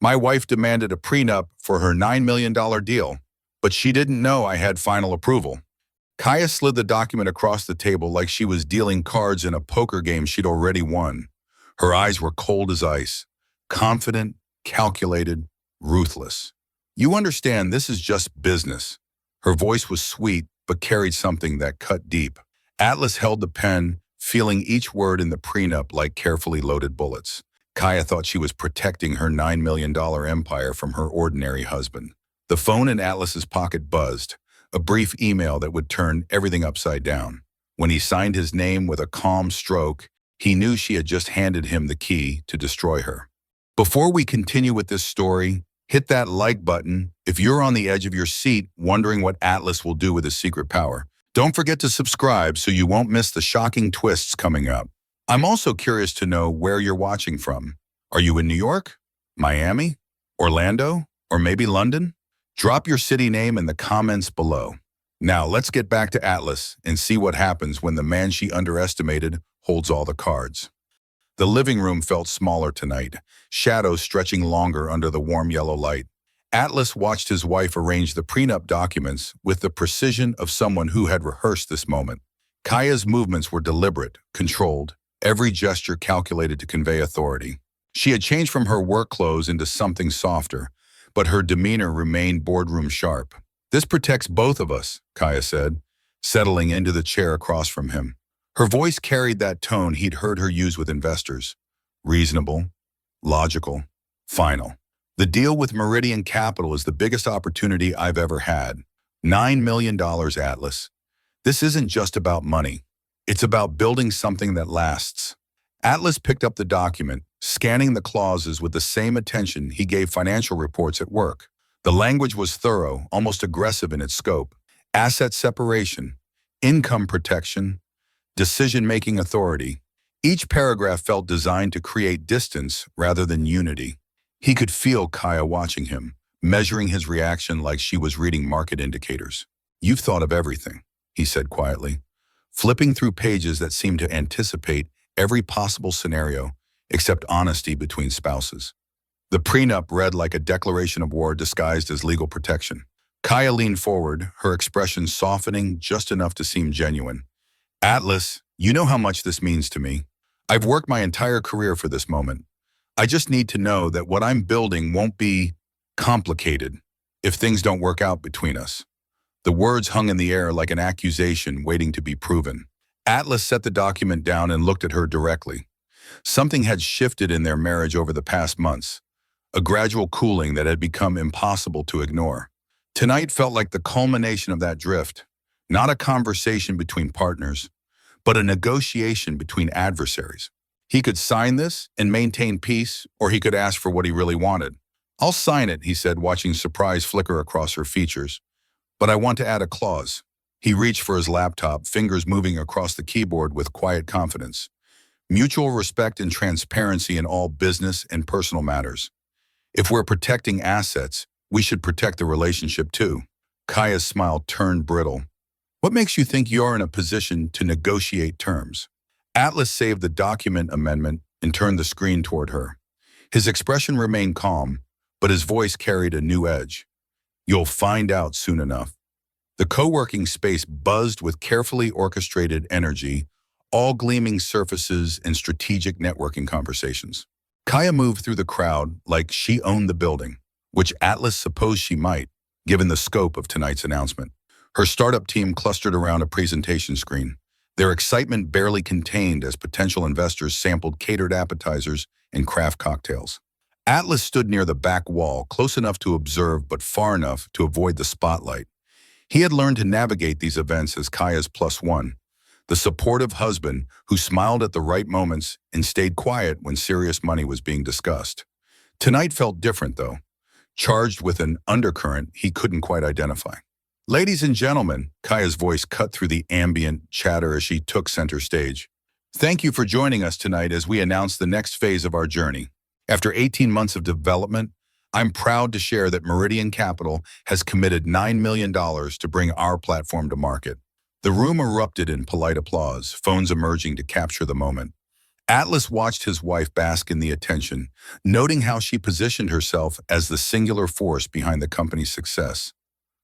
My wife demanded a prenup for her $9 million deal, but she didn't know I had final approval. Kaya slid the document across the table like she was dealing cards in a poker game she'd already won. Her eyes were cold as ice, confident, calculated, ruthless. You understand, this is just business. Her voice was sweet, but carried something that cut deep. Atlas held the pen, feeling each word in the prenup like carefully loaded bullets. Kaya thought she was protecting her $9 million empire from her ordinary husband. The phone in Atlas's pocket buzzed, a brief email that would turn everything upside down. When he signed his name with a calm stroke, he knew she had just handed him the key to destroy her. Before we continue with this story, hit that like button if you're on the edge of your seat wondering what Atlas will do with his secret power. Don't forget to subscribe so you won't miss the shocking twists coming up. I'm also curious to know where you're watching from. Are you in New York, Miami, Orlando, or maybe London? Drop your city name in the comments below. Now let's get back to Atlas and see what happens when the man she underestimated holds all the cards. The living room felt smaller tonight, shadows stretching longer under the warm yellow light. Atlas watched his wife arrange the prenup documents with the precision of someone who had rehearsed this moment. Kaya's movements were deliberate, controlled, every gesture calculated to convey authority. She had changed from her work clothes into something softer, but her demeanor remained boardroom sharp. "This protects both of us," Kaya said, settling into the chair across from him. Her voice carried that tone he'd heard her use with investors. Reasonable, logical, final. "The deal with Meridian Capital is the biggest opportunity I've ever had. $9 million, Atlas. This isn't just about money. It's about building something that lasts." Atlas picked up the document, scanning the clauses with the same attention he gave financial reports at work. The language was thorough, almost aggressive in its scope. Asset separation, income protection, decision-making authority. Each paragraph felt designed to create distance rather than unity. He could feel Kaya watching him, measuring his reaction like she was reading market indicators. "You've thought of everything," he said quietly, flipping through pages that seemed to anticipate every possible scenario except honesty between spouses. The prenup read like a declaration of war disguised as legal protection. Kaya leaned forward, her expression softening just enough to seem genuine. "Atlas, you know how much this means to me. I've worked my entire career for this moment. I just need to know that what I'm building won't be complicated if things don't work out between us." The words hung in the air like an accusation waiting to be proven. Atlas set the document down and looked at her directly. Something had shifted in their marriage over the past months, a gradual cooling that had become impossible to ignore. Tonight felt like the culmination of that drift, not a conversation between partners, but a negotiation between adversaries. He could sign this and maintain peace, or he could ask for what he really wanted. "I'll sign it," he said, watching surprise flicker across her features. "But I want to add a clause." He reached for his laptop, fingers moving across the keyboard with quiet confidence. "Mutual respect and transparency in all business and personal matters. If we're protecting assets, we should protect the relationship too." Kaya's smile turned brittle. "What makes you think you're in a position to negotiate terms?" Atlas saved the document amendment and turned the screen toward her. His expression remained calm, but his voice carried a new edge. "You'll find out soon enough." The co-working space buzzed with carefully orchestrated energy, all gleaming surfaces and strategic networking conversations. Kaya moved through the crowd like she owned the building, which Atlas supposed she might, given the scope of tonight's announcement. Her startup team clustered around a presentation screen, their excitement barely contained as potential investors sampled catered appetizers and craft cocktails. Atlas stood near the back wall, close enough to observe but far enough to avoid the spotlight. He had learned to navigate these events as Kaya's plus one, the supportive husband who smiled at the right moments and stayed quiet when serious money was being discussed. Tonight felt different, though, charged with an undercurrent he couldn't quite identify. "Ladies and gentlemen," Kaya's voice cut through the ambient chatter as she took center stage. "Thank you for joining us tonight as we announce the next phase of our journey. After 18 months of development, I'm proud to share that Meridian Capital has committed $9 million to bring our platform to market." The room erupted in polite applause, phones emerging to capture the moment. Atlas watched his wife bask in the attention, noting how she positioned herself as the singular force behind the company's success.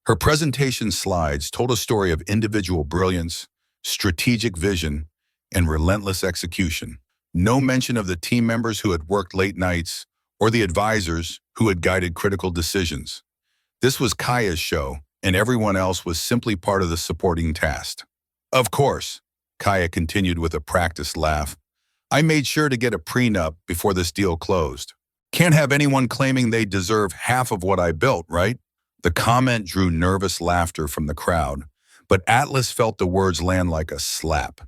Her presentation slides told a story of individual brilliance, strategic vision, and relentless execution. No mention of the team members who had worked late nights or the advisors who had guided critical decisions. This was Kaya's show, and everyone else was simply part of the supporting cast. Of course, Kaya continued with a practiced laugh. I made sure to get a prenup before this deal closed. Can't have anyone claiming they deserve half of what I built, right? The comment drew nervous laughter from the crowd, but Atlas felt the words land like a slap.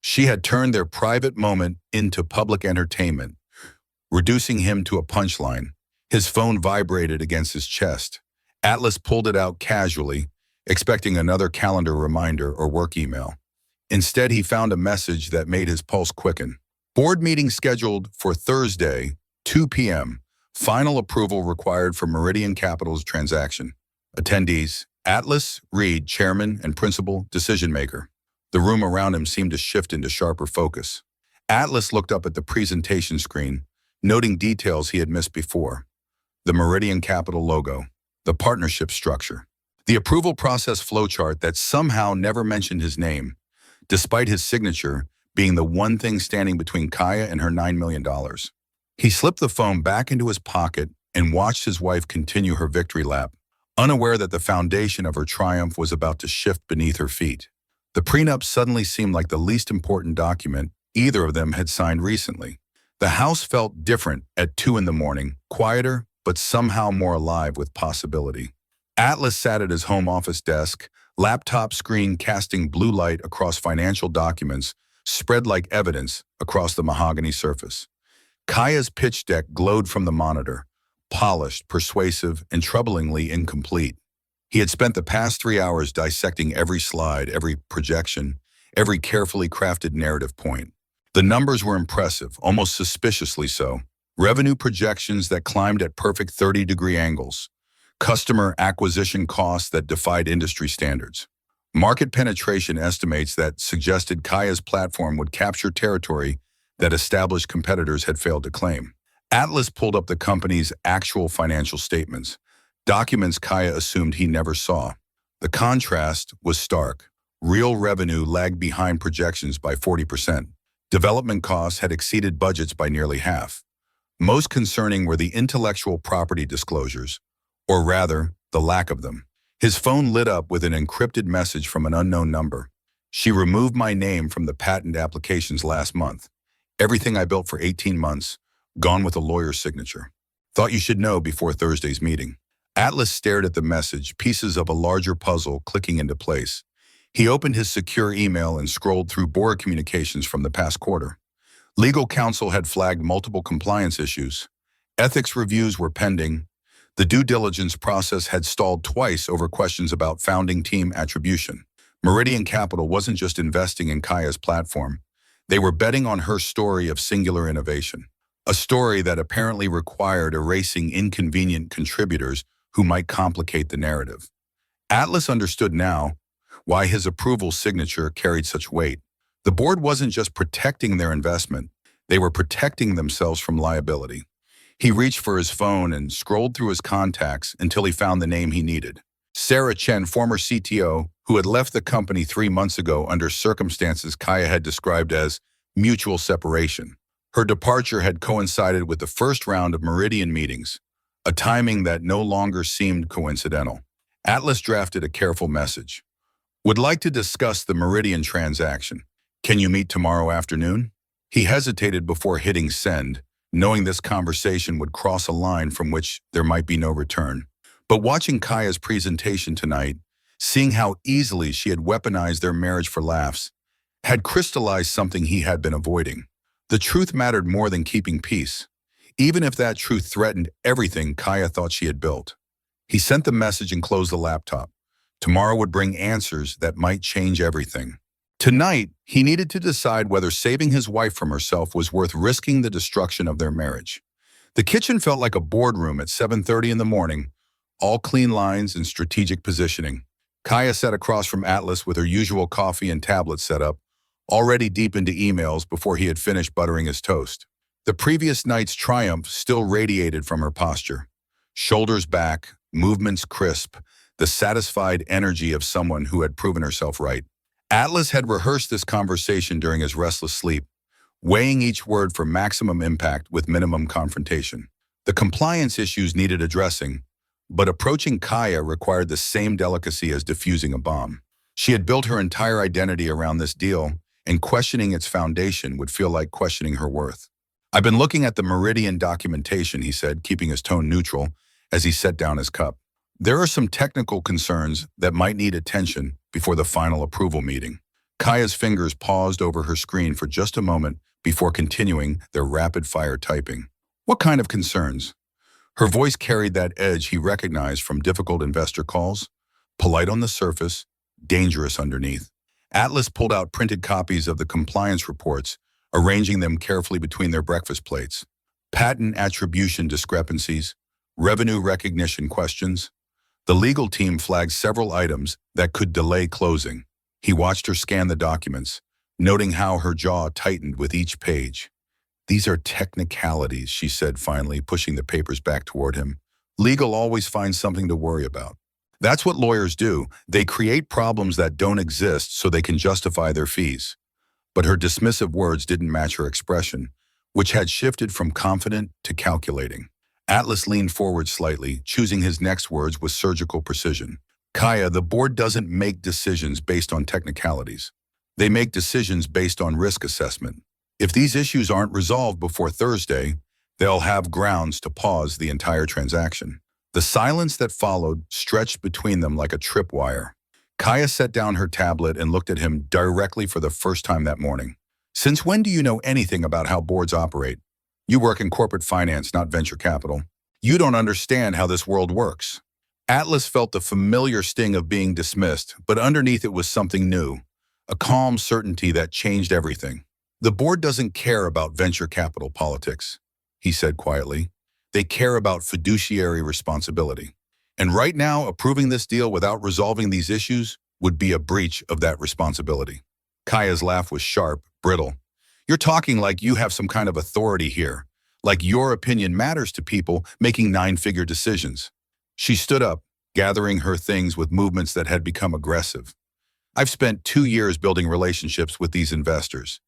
She had turned their private moment into public entertainment, reducing him to a punchline. His phone vibrated against his chest. Atlas pulled it out casually, expecting another calendar reminder or work email. Instead, he found a message that made his pulse quicken. Board meeting scheduled for Thursday, 2 p.m. Final approval required for Meridian Capital's transaction. Attendees, Atlas, Reed, chairman and principal decision maker. The room around him seemed to shift into sharper focus. Atlas looked up at the presentation screen, noting details he had missed before. The Meridian Capital logo, the partnership structure, the approval process flowchart that somehow never mentioned his name, despite his signature being the one thing standing between Kaya and her $9 million. He slipped the phone back into his pocket and watched his wife continue her victory lap, unaware that the foundation of her triumph was about to shift beneath her feet. The prenup suddenly seemed like the least important document either of them had signed recently. The house felt different at 2 in the morning, quieter, but somehow more alive with possibility. Atlas sat at his home office desk, laptop screen casting blue light across financial documents spread like evidence across the mahogany surface. Kaya's pitch deck glowed from the monitor, polished, persuasive, and troublingly incomplete. He had spent the past 3 hours dissecting every slide, every projection, every carefully crafted narrative point. The numbers were impressive, almost suspiciously so. Revenue projections that climbed at perfect 30-degree angles. Customer acquisition costs that defied industry standards. Market penetration estimates that suggested Kaya's platform would capture territory that established competitors had failed to claim. Atlas pulled up the company's actual financial statements, documents Kaya assumed he never saw. The contrast was stark. Real revenue lagged behind projections by 40%. Development costs had exceeded budgets by nearly half. Most concerning were the intellectual property disclosures, or rather, the lack of them. His phone lit up with an encrypted message from an unknown number. She removed my name from the patent applications last month. Everything I built for 18 months, gone with a lawyer's signature. Thought you should know before Thursday's meeting. Atlas stared at the message, pieces of a larger puzzle clicking into place. He opened his secure email and scrolled through board communications from the past quarter. Legal counsel had flagged multiple compliance issues. Ethics reviews were pending. The due diligence process had stalled twice over questions about founding team attribution. Meridian Capital wasn't just investing in Kaya's platform. They were betting on her story of singular innovation, a story that apparently required erasing inconvenient contributors who might complicate the narrative. Atlas understood now why his approval signature carried such weight. The board wasn't just protecting their investment, they were protecting themselves from liability. He reached for his phone and scrolled through his contacts until he found the name he needed. Sarah Chen, former CTO, who had left the company 3 months ago under circumstances Kaya had described as mutual separation. Her departure had coincided with the first round of Meridian meetings, a timing that no longer seemed coincidental. Atlas drafted a careful message. Would like to discuss the Meridian transaction. Can you meet tomorrow afternoon? He hesitated before hitting send, knowing this conversation would cross a line from which there might be no return. But watching Kaya's presentation tonight, seeing how easily she had weaponized their marriage for laughs, had crystallized something he had been avoiding. The truth mattered more than keeping peace, even if that truth threatened everything Kaya thought she had built. He sent the message and closed the laptop. Tomorrow would bring answers that might change everything. Tonight, he needed to decide whether saving his wife from herself was worth risking the destruction of their marriage. The kitchen felt like a boardroom at 7:30 in the morning, all clean lines and strategic positioning. Kaya sat across from Atlas with her usual coffee and tablet set up, already deep into emails before he had finished buttering his toast. The previous night's triumph still radiated from her posture. Shoulders back, movements crisp, the satisfied energy of someone who had proven herself right. Atlas had rehearsed this conversation during his restless sleep, weighing each word for maximum impact with minimum confrontation. The compliance issues needed addressing, but approaching Kaya required the same delicacy as defusing a bomb. She had built her entire identity around this deal, and questioning its foundation would feel like questioning her worth. "I've been looking at the Meridian documentation," he said, keeping his tone neutral as he set down his cup. "There are some technical concerns that might need attention before the final approval meeting." Kaya's fingers paused over her screen for just a moment before continuing their rapid-fire typing. "What kind of concerns?" Her voice carried that edge he recognized from difficult investor calls. Polite on the surface, dangerous underneath. Atlas pulled out printed copies of the compliance reports, arranging them carefully between their breakfast plates. Patent attribution discrepancies, revenue recognition questions. The legal team flagged several items that could delay closing. He watched her scan the documents, noting how her jaw tightened with each page. "These are technicalities," she said finally, pushing the papers back toward him. "Legal always finds something to worry about. That's what lawyers do. They create problems that don't exist so they can justify their fees." But her dismissive words didn't match her expression, which had shifted from confident to calculating. Atlas leaned forward slightly, choosing his next words with surgical precision. "Kaya, the board doesn't make decisions based on technicalities. They make decisions based on risk assessment. If these issues aren't resolved before Thursday, they'll have grounds to pause the entire transaction." The silence that followed stretched between them like a tripwire. Kaya set down her tablet and looked at him directly for the first time that morning. "Since when do you know anything about how boards operate? You work in corporate finance, not venture capital. You don't understand how this world works." Atlas felt the familiar sting of being dismissed, but underneath it was something new, a calm certainty that changed everything. "The board doesn't care about venture capital politics," he said quietly. "They care about fiduciary responsibility. And right now, approving this deal without resolving these issues would be a breach of that responsibility." Kaya's laugh was sharp, brittle. "You're talking like you have some kind of authority here, like your opinion matters to people making nine-figure decisions." She stood up, gathering her things with movements that had become aggressive. "I've spent 2 years building relationships with these investors.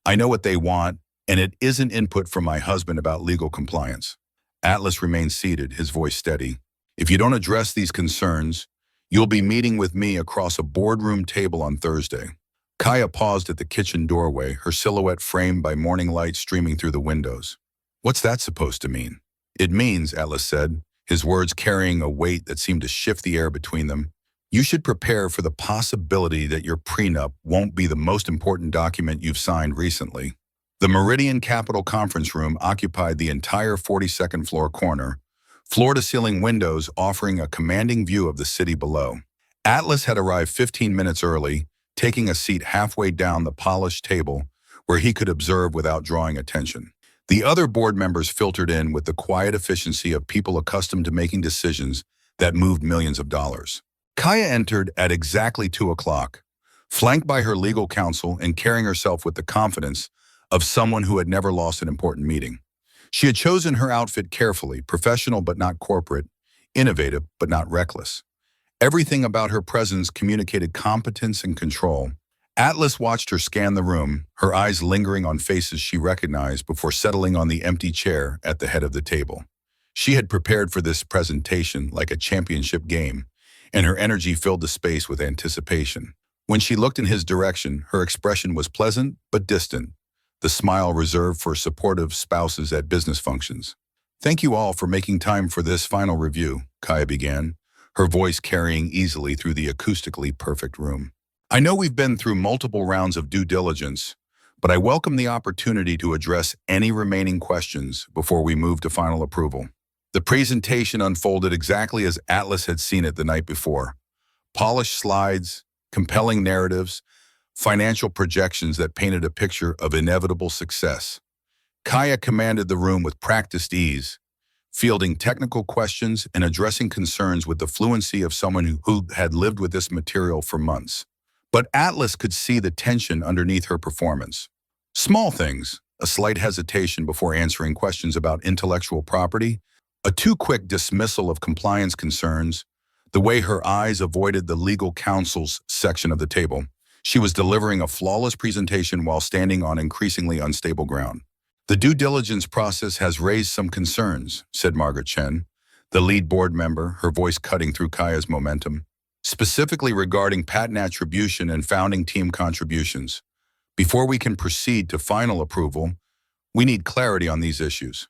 I know what they want, and it isn't input from my husband about legal compliance." Atlas remained seated, his voice steady. "If you don't address these concerns, you'll be meeting with me across a boardroom table on Thursday." Kaya paused at the kitchen doorway, her silhouette framed by morning light streaming through the windows. "What's that supposed to mean?" "It means," Atlas said, his words carrying a weight that seemed to shift the air between them, "you should prepare for the possibility that your prenup won't be the most important document you've signed recently." The Meridian Capital Conference Room occupied the entire 42nd floor corner, floor-to-ceiling windows offering a commanding view of the city below. Atlas had arrived 15 minutes early, taking a seat halfway down the polished table where he could observe without drawing attention. The other board members filtered in with the quiet efficiency of people accustomed to making decisions that moved millions of dollars. Kaya entered at exactly 2 o'clock, flanked by her legal counsel and carrying herself with the confidence of someone who had never lost an important meeting. She had chosen her outfit carefully, professional but not corporate, innovative but not reckless. Everything about her presence communicated competence and control. Atlas watched her scan the room, her eyes lingering on faces she recognized before settling on the empty chair at the head of the table. She had prepared for this presentation like a championship game, and her energy filled the space with anticipation. When she looked in his direction, her expression was pleasant but distant, the smile reserved for supportive spouses at business functions. "Thank you all for making time for this final review," Kaya began, her voice carrying easily through the acoustically perfect room. "I know we've been through multiple rounds of due diligence, but I welcome the opportunity to address any remaining questions before we move to final approval." The presentation unfolded exactly as Atlas had seen it the night before. Polished slides, compelling narratives, financial projections that painted a picture of inevitable success. Kaya commanded the room with practiced ease, fielding technical questions and addressing concerns with the fluency of someone who had lived with this material for months. But Atlas could see the tension underneath her performance. Small things, a slight hesitation before answering questions about intellectual property, a too quick dismissal of compliance concerns, the way her eyes avoided the legal counsel's section of the table. She was delivering a flawless presentation while standing on increasingly unstable ground. The due diligence process has raised some concerns, said Margaret Chen, the lead board member, her voice cutting through Kaya's momentum, specifically regarding patent attribution and founding team contributions. Before we can proceed to final approval, we need clarity on these issues.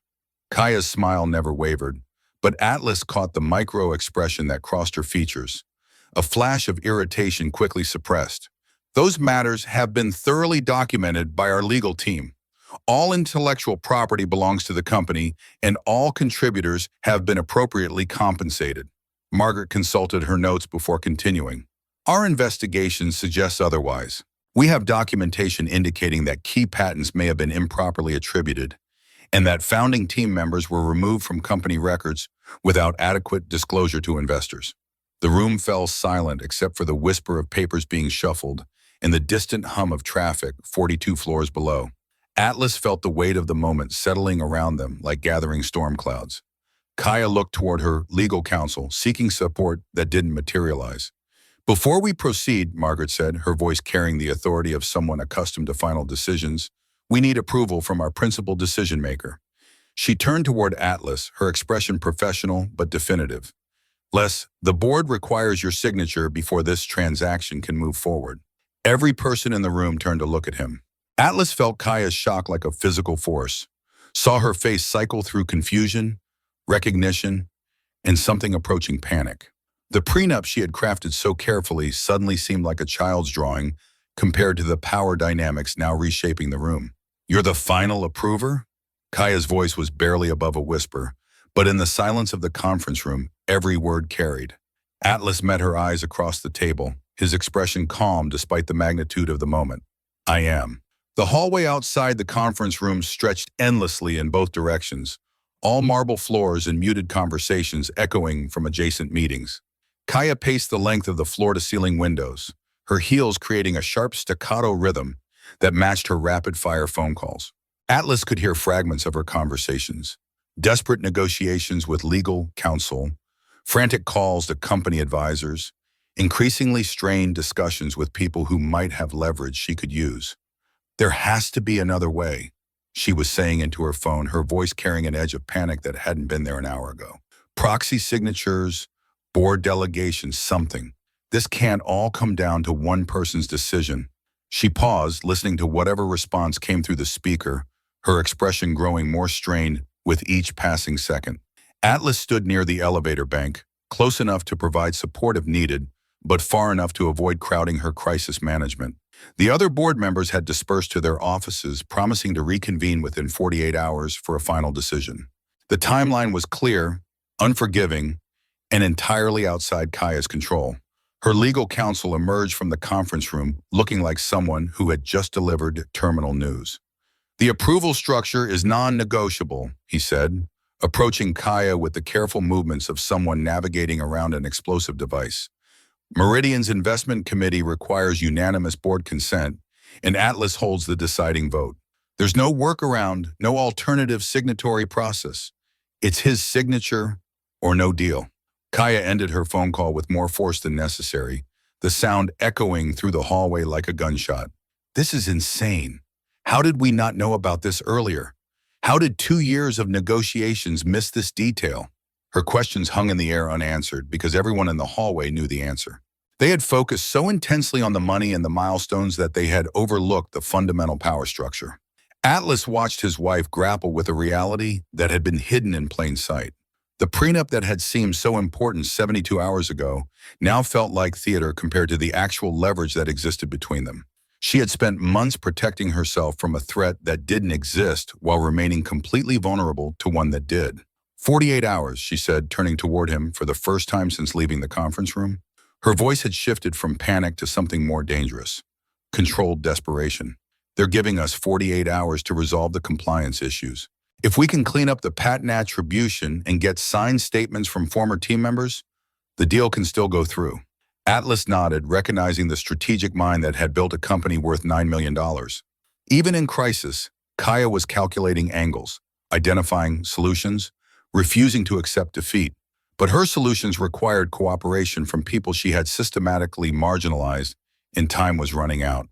Kaya's smile never wavered, but Atlas caught the micro-expression that crossed her features. A flash of irritation quickly suppressed. Those matters have been thoroughly documented by our legal team. All intellectual property belongs to the company, and all contributors have been appropriately compensated. Margaret consulted her notes before continuing. Our investigation suggests otherwise. We have documentation indicating that key patents may have been improperly attributed, and that founding team members were removed from company records without adequate disclosure to investors. The room fell silent except for the whisper of papers being shuffled and the distant hum of traffic 42 floors below. Atlas felt the weight of the moment settling around them like gathering storm clouds. Kaya looked toward her legal counsel, seeking support that didn't materialize. Before we proceed, Margaret said, her voice carrying the authority of someone accustomed to final decisions, we need approval from our principal decision-maker. She turned toward Atlas, her expression professional but definitive. Les, the board requires your signature before this transaction can move forward. Every person in the room turned to look at him. Atlas felt Kaya's shock like a physical force, saw her face cycle through confusion, recognition, and something approaching panic. The prenup she had crafted so carefully suddenly seemed like a child's drawing compared to the power dynamics now reshaping the room. You're the final approver? Kaya's voice was barely above a whisper, but in the silence of the conference room, every word carried. Atlas met her eyes across the table, his expression calm despite the magnitude of the moment. I am. The hallway outside the conference room stretched endlessly in both directions, all marble floors and muted conversations echoing from adjacent meetings. Kaya paced the length of the floor-to-ceiling windows, her heels creating a sharp staccato rhythm that matched her rapid-fire phone calls. Atlas could hear fragments of her conversations, desperate negotiations with legal counsel, frantic calls to company advisors, increasingly strained discussions with people who might have leverage she could use. There has to be another way, she was saying into her phone, her voice carrying an edge of panic that hadn't been there an hour ago. Proxy signatures, board delegations, something. This can't all come down to one person's decision. She paused, listening to whatever response came through the speaker, her expression growing more strained with each passing second. Atlas stood near the elevator bank, close enough to provide support if needed, but far enough to avoid crowding her crisis management. The other board members had dispersed to their offices, promising to reconvene within 48 hours for a final decision. The timeline was clear, unforgiving, and entirely outside Kaya's control. Her legal counsel emerged from the conference room looking like someone who had just delivered terminal news. The approval structure is non-negotiable, he said, approaching Kaya with the careful movements of someone navigating around an explosive device. Meridian's investment committee requires unanimous board consent, and Atlas holds the deciding vote. There's no workaround, no alternative signatory process. It's his signature or no deal. Kaya ended her phone call with more force than necessary, the sound echoing through the hallway like a gunshot. This is insane. How did we not know about this earlier? How did 2 years of negotiations miss this detail? Her questions hung in the air unanswered because everyone in the hallway knew the answer. They had focused so intensely on the money and the milestones that they had overlooked the fundamental power structure. Atlas watched his wife grapple with a reality that had been hidden in plain sight. The prenup that had seemed so important 72 hours ago now felt like theater compared to the actual leverage that existed between them. She had spent months protecting herself from a threat that didn't exist while remaining completely vulnerable to one that did. 48 hours, she said, turning toward him for the first time since leaving the conference room. Her voice had shifted from panic to something more dangerous, controlled desperation. They're giving us 48 hours to resolve the compliance issues. If we can clean up the patent attribution and get signed statements from former team members, the deal can still go through. Atlas nodded, recognizing the strategic mind that had built a company worth $9 million. Even in crisis, Kaya was calculating angles, identifying solutions, refusing to accept defeat. But her solutions required cooperation from people she had systematically marginalized, and time was running out.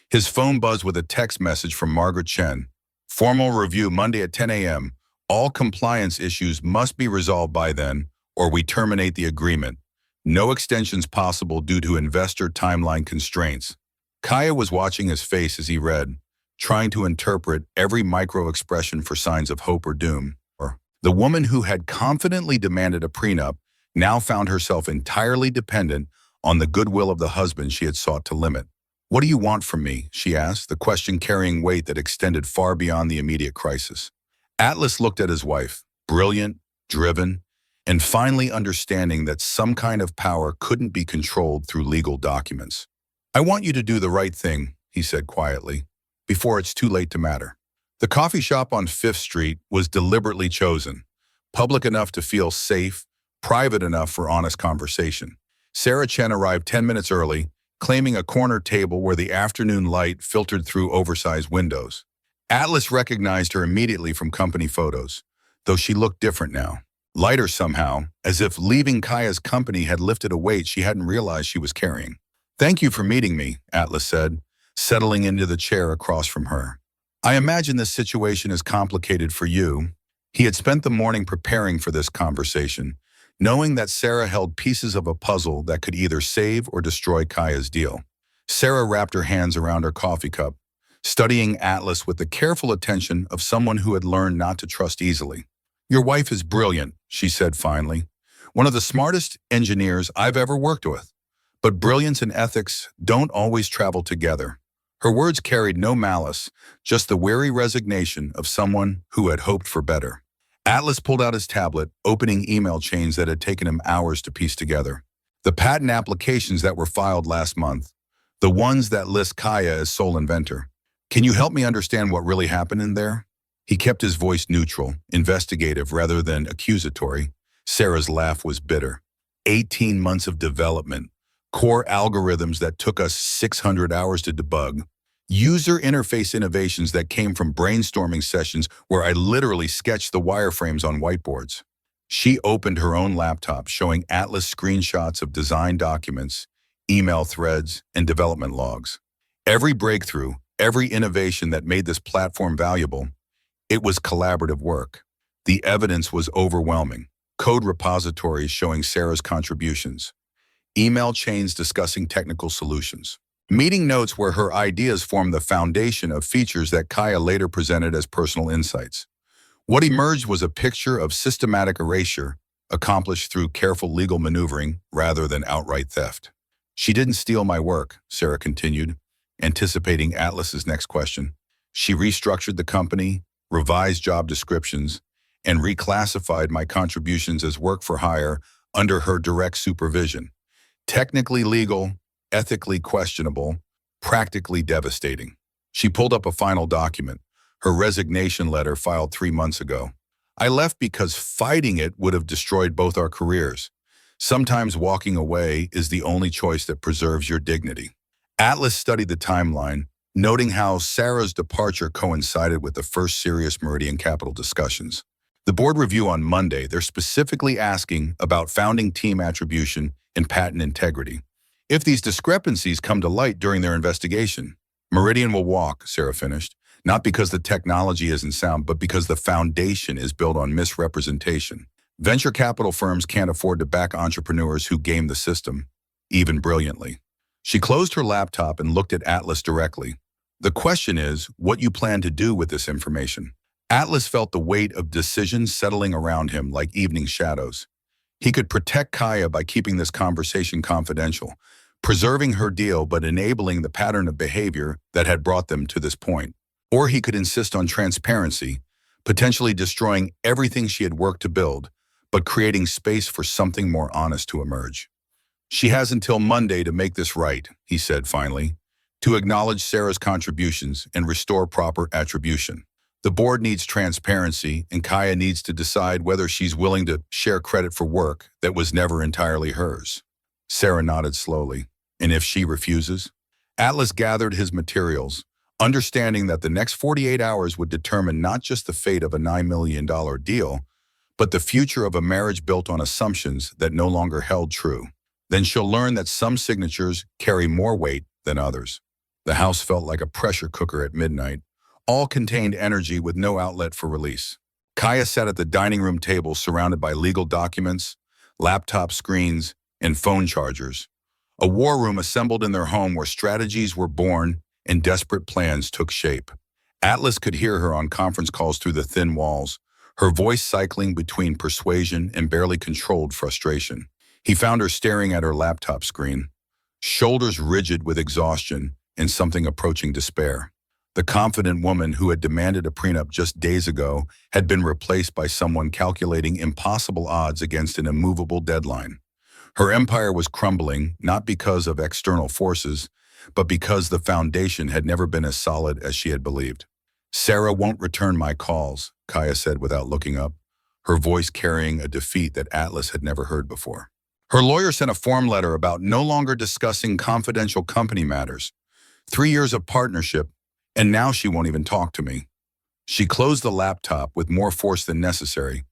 His phone buzzed with a text message from Margaret Chen. Formal review Monday at 10 a.m. All compliance issues must be resolved by then, or we terminate the agreement. No extensions possible due to investor timeline constraints. Kaya was watching his face as he read, trying to interpret every micro-expression for signs of hope or doom. The woman who had confidently demanded a prenup now found herself entirely dependent on the goodwill of the husband she had sought to limit. "What do you want from me?" she asked, the question carrying weight that extended far beyond the immediate crisis. Atlas looked at his wife, brilliant, driven, and finally understanding that some kind of power couldn't be controlled through legal documents. "I want you to do the right thing," he said quietly, "before it's too late to matter." The coffee shop on 5th Street was deliberately chosen, public enough to feel safe, private enough for honest conversation. Sarah Chen arrived 10 minutes early, claiming a corner table where the afternoon light filtered through oversized windows. Atlas recognized her immediately from company photos, though she looked different now. Lighter somehow, as if leaving Kaya's company had lifted a weight she hadn't realized she was carrying. "Thank you for meeting me," Atlas said, settling into the chair across from her. "I imagine this situation is complicated for you." He had spent the morning preparing for this conversation, knowing that Sarah held pieces of a puzzle that could either save or destroy Kaya's deal. Sarah wrapped her hands around her coffee cup, studying Atlas with the careful attention of someone who had learned not to trust easily. "Your wife is brilliant," she said finally. "One of the smartest engineers I've ever worked with. But brilliance and ethics don't always travel together." Her words carried no malice, just the weary resignation of someone who had hoped for better. Atlas pulled out his tablet, opening email chains that had taken him hours to piece together. The patent applications that were filed last month, the ones that list Kaya as sole inventor. "Can you help me understand what really happened in there?" He kept his voice neutral, investigative rather than accusatory. Sarah's laugh was bitter. 18 months of development, core algorithms that took us 600 hours to debug, user interface innovations that came from brainstorming sessions where I literally sketched the wireframes on whiteboards. She opened her own laptop, showing Atlas screenshots of design documents, email threads, and development logs. Every breakthrough, every innovation that made this platform valuable, it was collaborative work. The evidence was overwhelming. Code repositories showing Sarah's contributions. Email chains discussing technical solutions. Meeting notes where her ideas formed the foundation of features that Kaya later presented as personal insights. What emerged was a picture of systematic erasure, accomplished through careful legal maneuvering rather than outright theft. "She didn't steal my work," Sarah continued, anticipating Atlas's next question. "She restructured the company, revised job descriptions, and reclassified my contributions as work for hire under her direct supervision. Technically legal, ethically questionable, practically devastating." She pulled up a final document, her resignation letter filed 3 months ago. "I left because fighting it would have destroyed both our careers. Sometimes walking away is the only choice that preserves your dignity." Atlas studied the timeline, noting how Sarah's departure coincided with the first serious Meridian Capital discussions. The board review on Monday, they're specifically asking about founding team attribution and patent integrity. If these discrepancies come to light during their investigation, Meridian will walk, Sarah finished, not because the technology isn't sound, but because the foundation is built on misrepresentation. Venture capital firms can't afford to back entrepreneurs who game the system, even brilliantly. She closed her laptop and looked at Atlas directly. "The question is, what you plan to do with this information." Atlas felt the weight of decisions settling around him like evening shadows. He could protect Kaya by keeping this conversation confidential, preserving her deal but enabling the pattern of behavior that had brought them to this point. Or he could insist on transparency, potentially destroying everything she had worked to build, but creating space for something more honest to emerge. "She has until Monday to make this right," he said finally, "to acknowledge Sarah's contributions and restore proper attribution. The board needs transparency, and Kaya needs to decide whether she's willing to share credit for work that was never entirely hers." Sarah nodded slowly. And if she refuses? Atlas gathered his materials, understanding that the next 48 hours would determine not just the fate of a $9 million deal, but the future of a marriage built on assumptions that no longer held true. Then she'll learn that some signatures carry more weight than others. The house felt like a pressure cooker at midnight, all contained energy with no outlet for release. Kaya sat at the dining room table surrounded by legal documents, laptop screens, and phone chargers. A war room assembled in their home where strategies were born and desperate plans took shape. Atlas could hear her on conference calls through the thin walls, her voice cycling between persuasion and barely controlled frustration. He found her staring at her laptop screen, shoulders rigid with exhaustion and something approaching despair. The confident woman who had demanded a prenup just days ago had been replaced by someone calculating impossible odds against an immovable deadline. Her empire was crumbling, not because of external forces, but because the foundation had never been as solid as she had believed. "Sarah won't return my calls," Kaya said without looking up, her voice carrying a defeat that Atlas had never heard before. Her lawyer sent a form letter about no longer discussing confidential company matters. 3 years of partnership, and now she won't even talk to me. She closed the laptop with more force than necessary,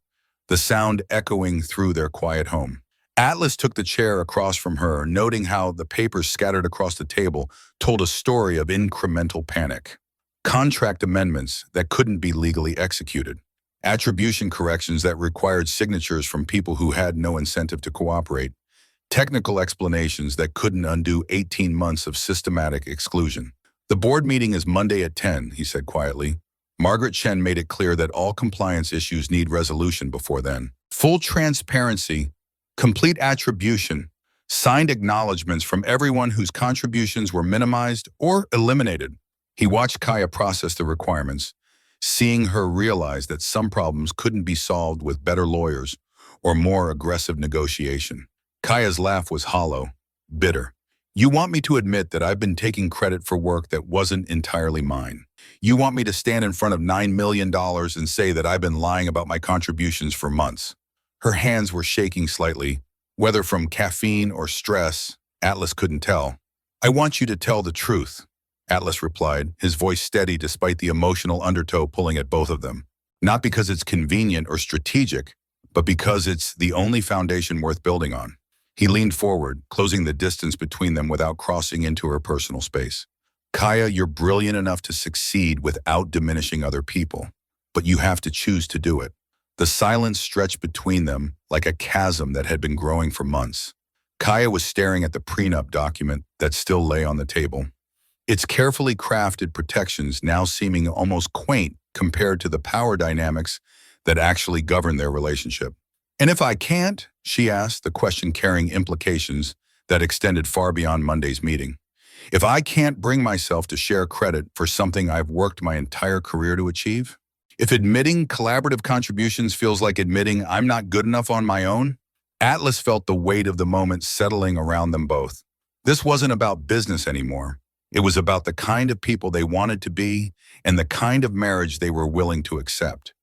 the sound echoing through their quiet home. Atlas took the chair across from her, noting how the papers scattered across the table told a story of incremental panic. Contract amendments that couldn't be legally executed. Attribution corrections that required signatures from people who had no incentive to cooperate. Technical explanations that couldn't undo 18 months of systematic exclusion. "The board meeting is Monday at 10, he said quietly. Margaret Chen made it clear that all compliance issues need resolution before then. Full transparency, complete attribution, signed acknowledgments from everyone whose contributions were minimized or eliminated. He watched Kaya process the requirements, seeing her realize that some problems couldn't be solved with better lawyers or more aggressive negotiation. Kaya's laugh was hollow, bitter. "You want me to admit that I've been taking credit for work that wasn't entirely mine. You want me to stand in front of $9 million and say that I've been lying about my contributions for months." Her hands were shaking slightly, whether from caffeine or stress, Atlas couldn't tell. "I want you to tell the truth," Atlas replied, his voice steady despite the emotional undertow pulling at both of them. "Not because it's convenient or strategic, but because it's the only foundation worth building on." He leaned forward, closing the distance between them without crossing into her personal space. "Kaya, you're brilliant enough to succeed without diminishing other people, but you have to choose to do it." The silence stretched between them like a chasm that had been growing for months. Kaya was staring at the prenup document that still lay on the table, its carefully crafted protections now seeming almost quaint compared to the power dynamics that actually governed their relationship. "And if I can't?" she asked, the question carrying implications that extended far beyond Monday's meeting. "If I can't bring myself to share credit for something I've worked my entire career to achieve? If admitting collaborative contributions feels like admitting I'm not good enough on my own?" Atlas felt the weight of the moment settling around them both. This wasn't about business anymore. It was about the kind of people they wanted to be and the kind of marriage they were willing to accept.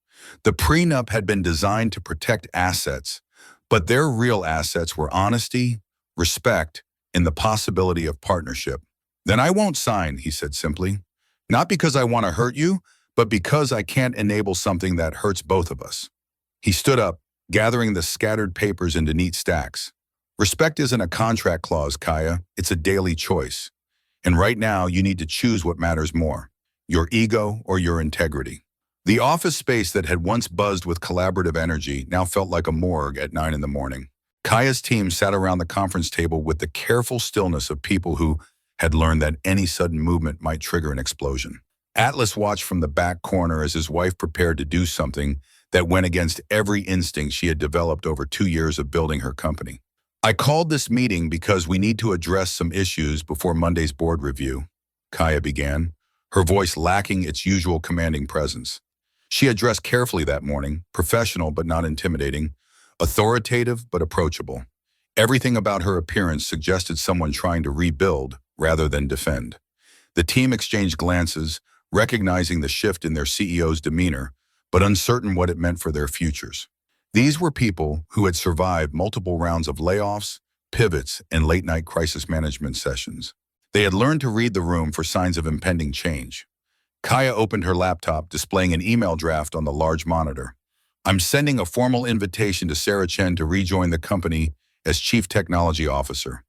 The prenup had been designed to protect assets, but their real assets were honesty, respect, and the possibility of partnership. "Then I won't sign," he said simply. "Not because I want to hurt you, but because I can't enable something that hurts both of us." He stood up, gathering the scattered papers into neat stacks. "Respect isn't a contract clause, Kaya. It's a daily choice. And right now, you need to choose what matters more, your ego or your integrity." The office space that had once buzzed with collaborative energy now felt like a morgue at 9 in the morning. Kaya's team sat around the conference table with the careful stillness of people who had learned that any sudden movement might trigger an explosion. Atlas watched from the back corner as his wife prepared to do something that went against every instinct she had developed over 2 years of building her company. "I called this meeting because we need to address some issues before Monday's board review," Kaya began, her voice lacking its usual commanding presence. She had dressed carefully that morning, professional but not intimidating, authoritative but approachable. Everything about her appearance suggested someone trying to rebuild rather than defend. The team exchanged glances, recognizing the shift in their CEO's demeanor, but uncertain what it meant for their futures. These were people who had survived multiple rounds of layoffs, pivots, and late-night crisis management sessions. They had learned to read the room for signs of impending change. Kaya opened her laptop, displaying an email draft on the large monitor. "I'm sending a formal invitation to Sarah Chen to rejoin the company as Chief Technology Officer,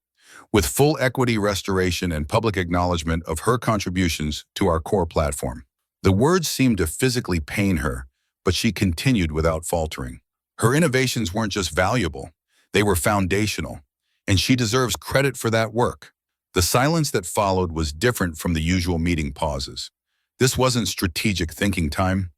with full equity restoration and public acknowledgement of her contributions to our core platform." The words seemed to physically pain her, but she continued without faltering. Her innovations weren't just valuable, they were foundational, and she deserves credit for that work. The silence that followed was different from the usual meeting pauses. This wasn't strategic thinking time.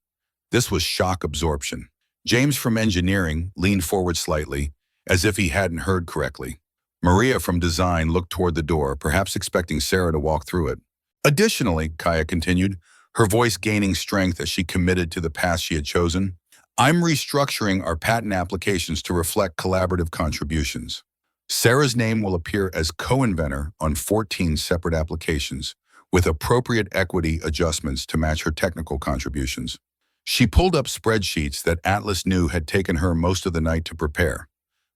This was shock absorption. James from engineering leaned forward slightly, as if he hadn't heard correctly. Maria from design looked toward the door, perhaps expecting Sarah to walk through it. "Additionally," Kaya continued, her voice gaining strength as she committed to the path she had chosen, "I'm restructuring our patent applications to reflect collaborative contributions. Sarah's name will appear as co-inventor on 14 separate applications, with appropriate equity adjustments to match her technical contributions." She pulled up spreadsheets that Atlas knew had taken her most of the night to prepare.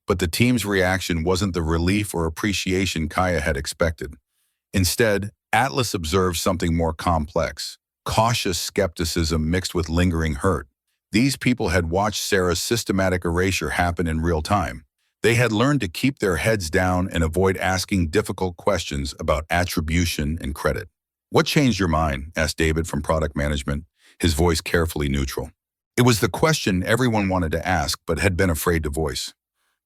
But the team's reaction wasn't the relief or appreciation Kaya had expected. Instead, Atlas observed something more complex: cautious skepticism mixed with lingering hurt. These people had watched Sarah's systematic erasure happen in real time. They had learned to keep their heads down and avoid asking difficult questions about attribution and credit. "What changed your mind?" asked David from product management, his voice carefully neutral. It was the question everyone wanted to ask but had been afraid to voice.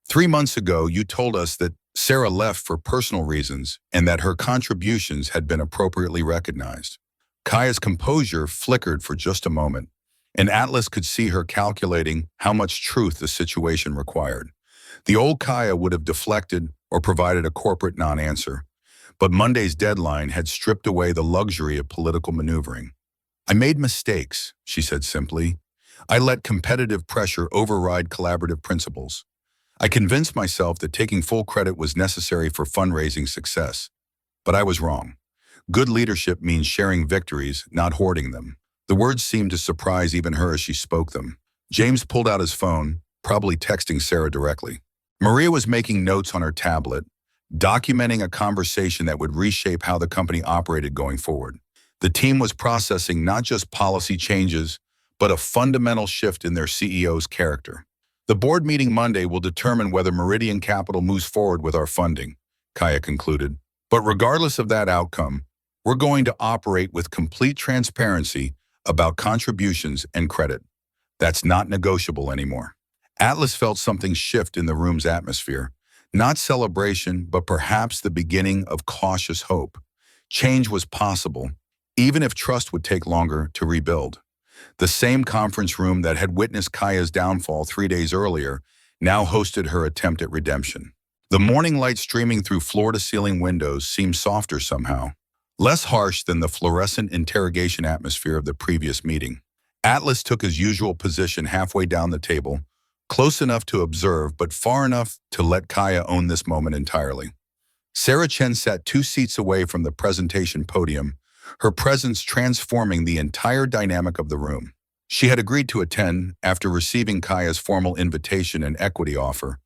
"3 months ago, you told us that Sarah left for personal reasons and that her contributions had been appropriately recognized." Kaya's composure flickered for just a moment, and Atlas could see her calculating how much truth the situation required. The old Kaya would have deflected or provided a corporate non-answer, but Monday's deadline had stripped away the luxury of political maneuvering. "I made mistakes," she said simply. "I let competitive pressure override collaborative principles. I convinced myself that taking full credit was necessary for fundraising success. But I was wrong. Good leadership means sharing victories, not hoarding them." The words seemed to surprise even her as she spoke them. James pulled out his phone, probably texting Sarah directly. Maria was making notes on her tablet, documenting a conversation that would reshape how the company operated going forward. The team was processing not just policy changes, but a fundamental shift in their CEO's character. "The board meeting Monday will determine whether Meridian Capital moves forward with our funding," Kaya concluded. "But regardless of that outcome, we're going to operate with complete transparency about contributions and credit. That's not negotiable anymore." Atlas felt something shift in the room's atmosphere. Not celebration, but perhaps the beginning of cautious hope. Change was possible, even if trust would take longer to rebuild. The same conference room that had witnessed Kaya's downfall 3 days earlier now hosted her attempt at redemption. The morning light streaming through floor-to-ceiling windows seemed softer somehow, less harsh than the fluorescent interrogation atmosphere of the previous meeting. Atlas took his usual position halfway down the table, close enough to observe but far enough to let Kaya own this moment entirely. Sarah Chen sat 2 seats away from the presentation podium, her presence transforming the entire dynamic of the room. She had agreed to attend after receiving Kaya's formal invitation and equity offer,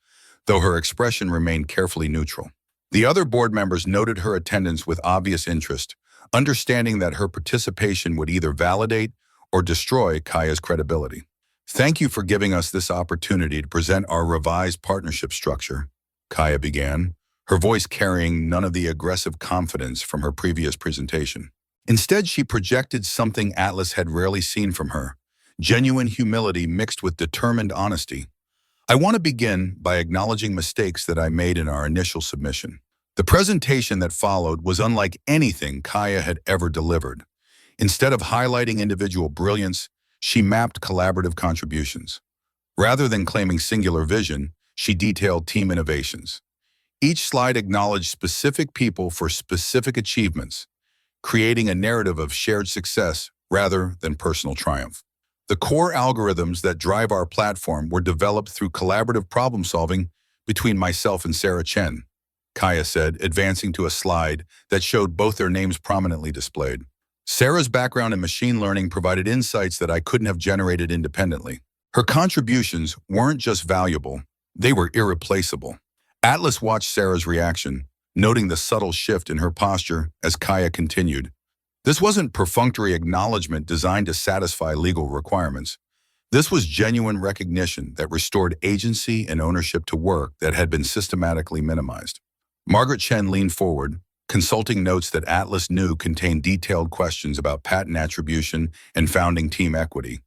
though her expression remained carefully neutral. The other board members noted her attendance with obvious interest, understanding that her participation would either validate or destroy Kaya's credibility. "Thank you for giving us this opportunity to present our revised partnership structure," Kaya began, her voice carrying none of the aggressive confidence from her previous presentation. Instead, she projected something Atlas had rarely seen from her: genuine humility mixed with determined honesty. "I want to begin by acknowledging mistakes that I made in our initial submission." The presentation that followed was unlike anything Kaya had ever delivered. Instead of highlighting individual brilliance, she mapped collaborative contributions. Rather than claiming singular vision, she detailed team innovations. Each slide acknowledged specific people for specific achievements, creating a narrative of shared success rather than personal triumph. "The core algorithms that drive our platform were developed through collaborative problem-solving between myself and Sarah Chen," Kaya said, advancing to a slide that showed both their names prominently displayed. "Sarah's background in machine learning provided insights that I couldn't have generated independently. Her contributions weren't just valuable, they were irreplaceable." Atlas watched Sarah's reaction, noting the subtle shift in her posture as Kaya continued. This wasn't perfunctory acknowledgement designed to satisfy legal requirements. This was genuine recognition that restored agency and ownership to work that had been systematically minimized. Margaret Chen leaned forward, consulting notes that Atlas knew contained detailed questions about patent attribution and founding team equity.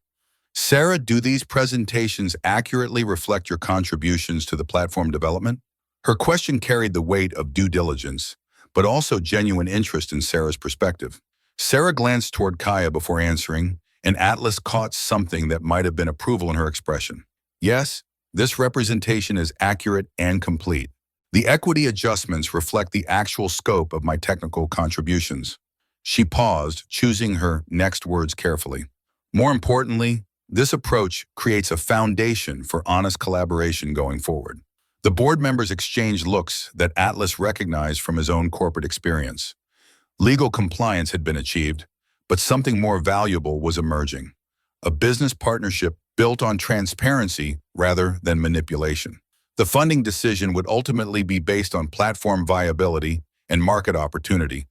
Sarah, do these presentations accurately reflect your contributions to the platform development? Her question carried the weight of due diligence, but also genuine interest in Sarah's perspective. Sarah glanced toward Kaya before answering, and Atlas caught something that might have been approval in her expression. Yes, this representation is accurate and complete. The equity adjustments reflect the actual scope of my technical contributions. She paused, choosing her next words carefully. More importantly, this approach creates a foundation for honest collaboration going forward. The board members exchanged looks that Atlas recognized from his own corporate experience. Legal compliance had been achieved, but something more valuable was emerging. A business partnership built on transparency rather than manipulation. The funding decision would ultimately be based on platform viability and market opportunity,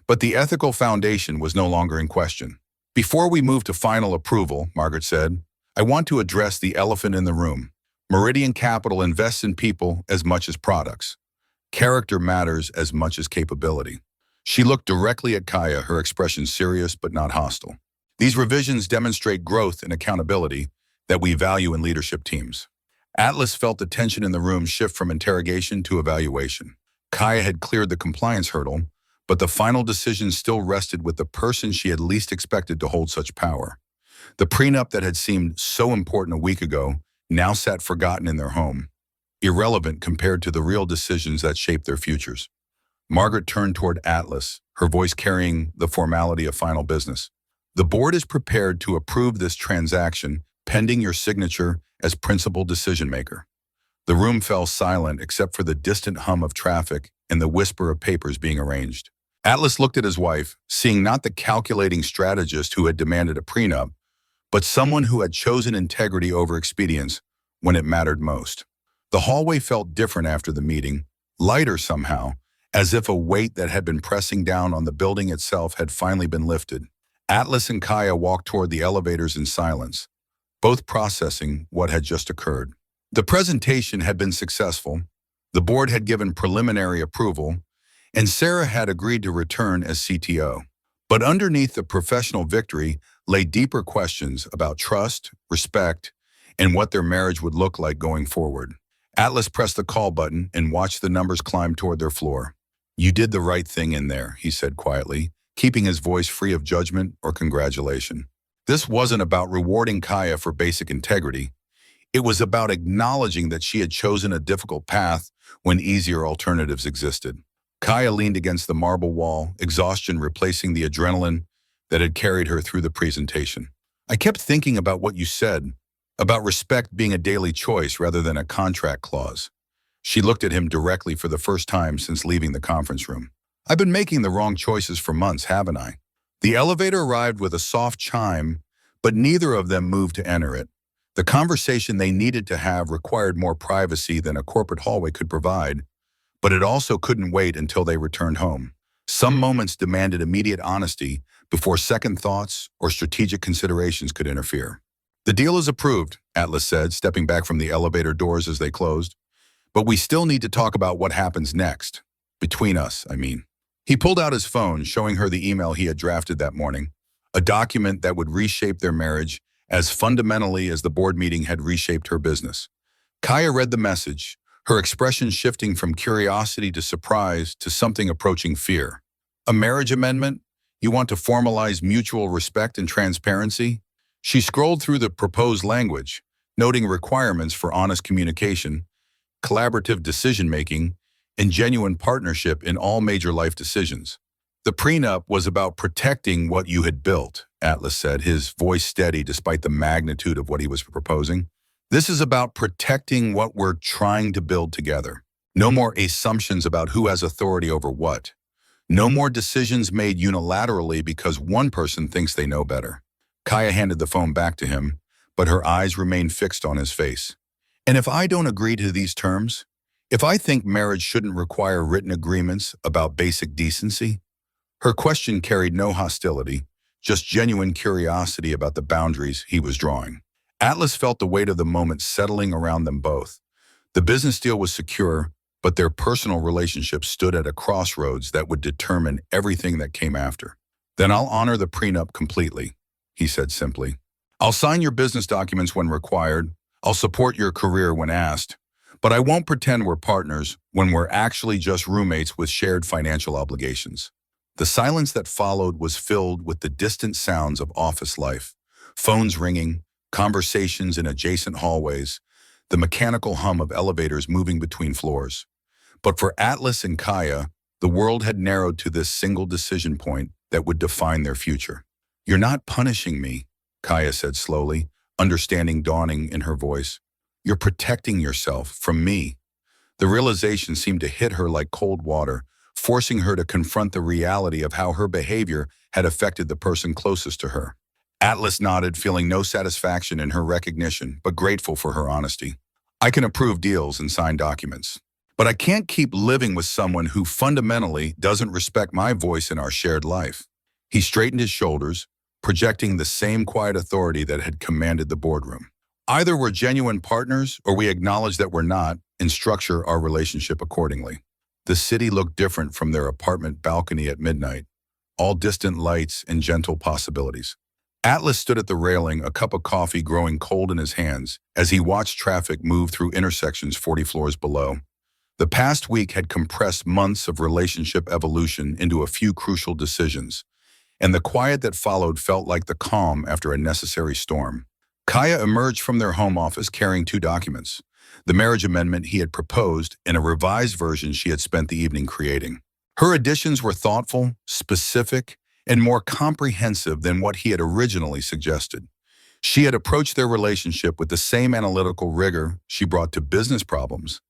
but the ethical foundation was no longer in question. Before we move to final approval, Margaret said, I want to address the elephant in the room. Meridian Capital invests in people as much as products. Character matters as much as capability. She looked directly at Kaya, her expression serious but not hostile. These revisions demonstrate growth and accountability that we value in leadership teams. Atlas felt the tension in the room shift from interrogation to evaluation. Kaya had cleared the compliance hurdle, but the final decision still rested with the person she had least expected to hold such power. The prenup that had seemed so important a week ago now sat forgotten in their home, irrelevant compared to the real decisions that shaped their futures. Margaret turned toward Atlas, her voice carrying the formality of final business. The board is prepared to approve this transaction pending your signature as principal decision-maker. The room fell silent except for the distant hum of traffic and the whisper of papers being arranged. Atlas looked at his wife, seeing not the calculating strategist who had demanded a prenup, but someone who had chosen integrity over expedience when it mattered most. The hallway felt different after the meeting, lighter somehow, as if a weight that had been pressing down on the building itself had finally been lifted. Atlas and Kaya walked toward the elevators in silence, both processing what had just occurred. The presentation had been successful, the board had given preliminary approval, and Sarah had agreed to return as CTO. But underneath the professional victory lay deeper questions about trust, respect, and what their marriage would look like going forward. Atlas pressed the call button and watched the numbers climb toward their floor. You did the right thing in there, he said quietly, keeping his voice free of judgment or congratulation. This wasn't about rewarding Kaya for basic integrity. It was about acknowledging that she had chosen a difficult path when easier alternatives existed. Kaya leaned against the marble wall, exhaustion replacing the adrenaline that had carried her through the presentation. I kept thinking about what you said, about respect being a daily choice rather than a contract clause. She looked at him directly for the first time since leaving the conference room. I've been making the wrong choices for months, haven't I? The elevator arrived with a soft chime, but neither of them moved to enter it. The conversation they needed to have required more privacy than a corporate hallway could provide, but it also couldn't wait until they returned home. Some moments demanded immediate honesty before second thoughts or strategic considerations could interfere. The deal is approved, Atlas said, stepping back from the elevator doors as they closed. But we still need to talk about what happens next. Between us, I mean. He pulled out his phone, showing her the email he had drafted that morning, a document that would reshape their marriage as fundamentally as the board meeting had reshaped her business. Kaya read the message, her expression shifting from curiosity to surprise to something approaching fear. A marriage amendment? You want to formalize mutual respect and transparency? She scrolled through the proposed language, noting requirements for honest communication, collaborative decision-making, and genuine partnership in all major life decisions. The prenup was about protecting what you had built, Atlas said, his voice steady despite the magnitude of what he was proposing. This is about protecting what we're trying to build together. No more assumptions about who has authority over what. No more decisions made unilaterally because one person thinks they know better. Kaya handed the phone back to him, but her eyes remained fixed on his face. And if I don't agree to these terms, If I think marriage shouldn't require written agreements about basic decency, her question carried no hostility, just genuine curiosity about the boundaries he was drawing. Atlas felt the weight of the moment settling around them both. The business deal was secure, but their personal relationship stood at a crossroads that would determine everything that came after. Then I'll honor the prenup completely, he said simply. I'll sign your business documents when required. I'll support your career when asked. But I won't pretend we're partners when we're actually just roommates with shared financial obligations. The silence that followed was filled with the distant sounds of office life, phones ringing, conversations in adjacent hallways, the mechanical hum of elevators moving between floors. But for Atlas and Kaya, the world had narrowed to this single decision point that would define their future. You're not punishing me, Kaya said slowly, understanding dawning in her voice. You're protecting yourself from me. The realization seemed to hit her like cold water, forcing her to confront the reality of how her behavior had affected the person closest to her. Atlas nodded, feeling no satisfaction in her recognition, but grateful for her honesty. I can approve deals and sign documents, but I can't keep living with someone who fundamentally doesn't respect my voice in our shared life. He straightened his shoulders, projecting the same quiet authority that had commanded the boardroom. Either we're genuine partners or we acknowledge that we're not and structure our relationship accordingly. The city looked different from their apartment balcony at midnight, all distant lights and gentle possibilities. Atlas stood at the railing, a cup of coffee growing cold in his hands, as he watched traffic move through intersections 40 floors below. The past week had compressed months of relationship evolution into a few crucial decisions, and the quiet that followed felt like the calm after a necessary storm. Kaya emerged from their home office carrying two documents, the marriage amendment he had proposed and a revised version she had spent the evening creating. Her additions were thoughtful, specific, and more comprehensive than what he had originally suggested. She had approached their relationship with the same analytical rigor she brought to business problems,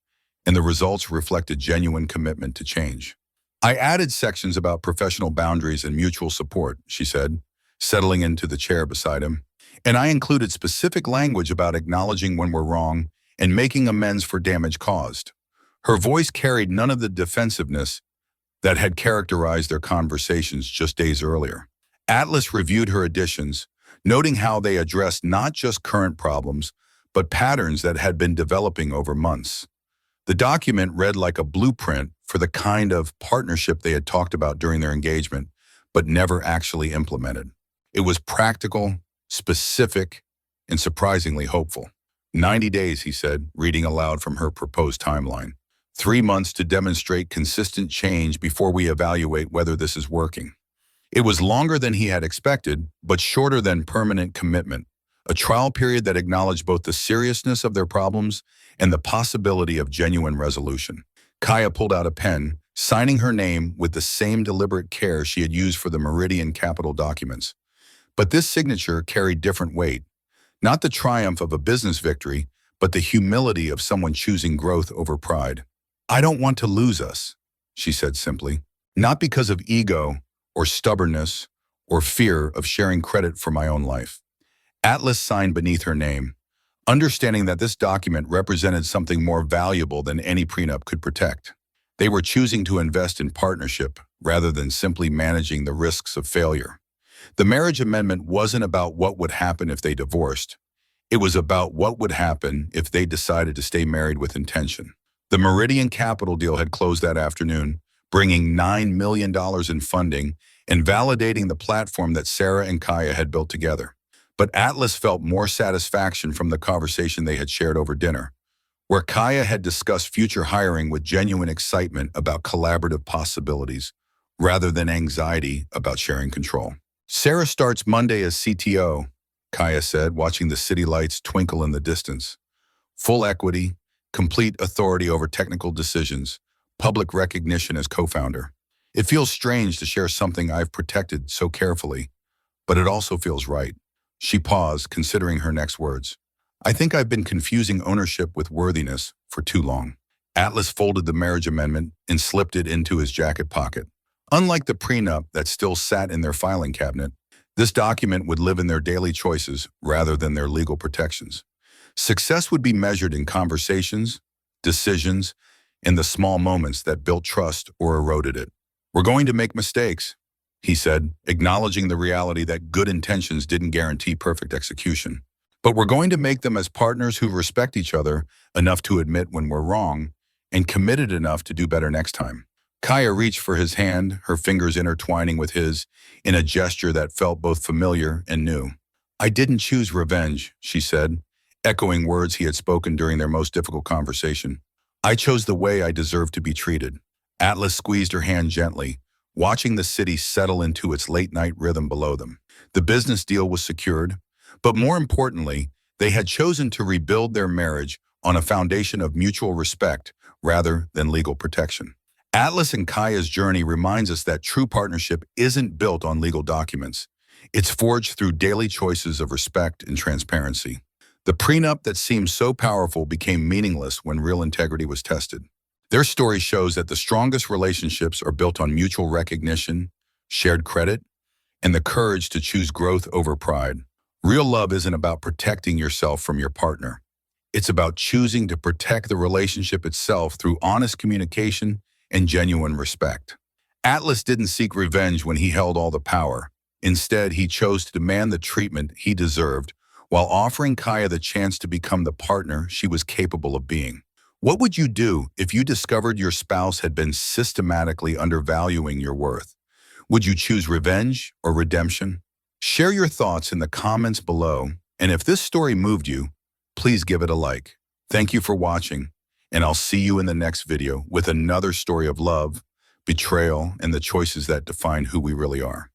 and the results reflected genuine commitment to change. I added sections about professional boundaries and mutual support, she said, settling into the chair beside him. And I included specific language about acknowledging when we're wrong and making amends for damage caused. Her voice carried none of the defensiveness that had characterized their conversations just days earlier. Atlas reviewed her additions, noting how they addressed not just current problems, but patterns that had been developing over months. The document read like a blueprint for the kind of partnership they had talked about during their engagement, but never actually implemented. It was practical, specific, and surprisingly hopeful. 90 days, he said, reading aloud from her proposed timeline. 3 months to demonstrate consistent change before we evaluate whether this is working. It was longer than he had expected, but shorter than permanent commitment, a trial period that acknowledged both the seriousness of their problems and the possibility of genuine resolution. Kaya pulled out a pen, signing her name with the same deliberate care she had used for the Meridian Capital documents. But this signature carried different weight, not the triumph of a business victory, but the humility of someone choosing growth over pride. I don't want to lose us, she said simply, not because of ego or stubbornness or fear of sharing credit for my own life. Atlas signed beneath her name, understanding that this document represented something more valuable than any prenup could protect. They were choosing to invest in partnership rather than simply managing the risks of failure. The marriage amendment wasn't about what would happen if they divorced. It was about what would happen if they decided to stay married with intention. The Meridian Capital deal had closed that afternoon, bringing $9 million in funding and validating the platform that Sarah and Kaya had built together. But Atlas felt more satisfaction from the conversation they had shared over dinner, where Kaya had discussed future hiring with genuine excitement about collaborative possibilities rather than anxiety about sharing control. Sarah starts Monday as CTO, Kaya said, watching the city lights twinkle in the distance. Full equity, complete authority over technical decisions, public recognition as co-founder. It feels strange to share something I've protected so carefully, but it also feels right. She paused, considering her next words. I think I've been confusing ownership with worthiness for too long. Atlas folded the marriage amendment and slipped it into his jacket pocket. Unlike the prenup that still sat in their filing cabinet, this document would live in their daily choices rather than their legal protections. Success would be measured in conversations, decisions, in the small moments that built trust or eroded it. We're going to make mistakes, he said, acknowledging the reality that good intentions didn't guarantee perfect execution. But we're going to make them as partners who respect each other enough to admit when we're wrong and committed enough to do better next time. Kaya reached for his hand, her fingers intertwining with his, in a gesture that felt both familiar and new. I didn't choose revenge, she said, echoing words he had spoken during their most difficult conversation. I chose the way I deserved to be treated. Atlas squeezed her hand gently, watching the city settle into its late-night rhythm below them. The business deal was secured, but more importantly, they had chosen to rebuild their marriage on a foundation of mutual respect rather than legal protection. Atlas and Kaya's journey reminds us that true partnership isn't built on legal documents. It's forged through daily choices of respect and transparency. The prenup that seemed so powerful became meaningless when real integrity was tested. Their story shows that the strongest relationships are built on mutual recognition, shared credit, and the courage to choose growth over pride. Real love isn't about protecting yourself from your partner. It's about choosing to protect the relationship itself through honest communication and genuine respect. Atlas didn't seek revenge when he held all the power. Instead, he chose to demand the treatment he deserved while offering Kaya the chance to become the partner she was capable of being. What would you do if you discovered your spouse had been systematically undervaluing your worth? Would you choose revenge or redemption? Share your thoughts in the comments below, and if this story moved you, please give it a like. Thank you for watching, and I'll see you in the next video with another story of love, betrayal, and the choices that define who we really are.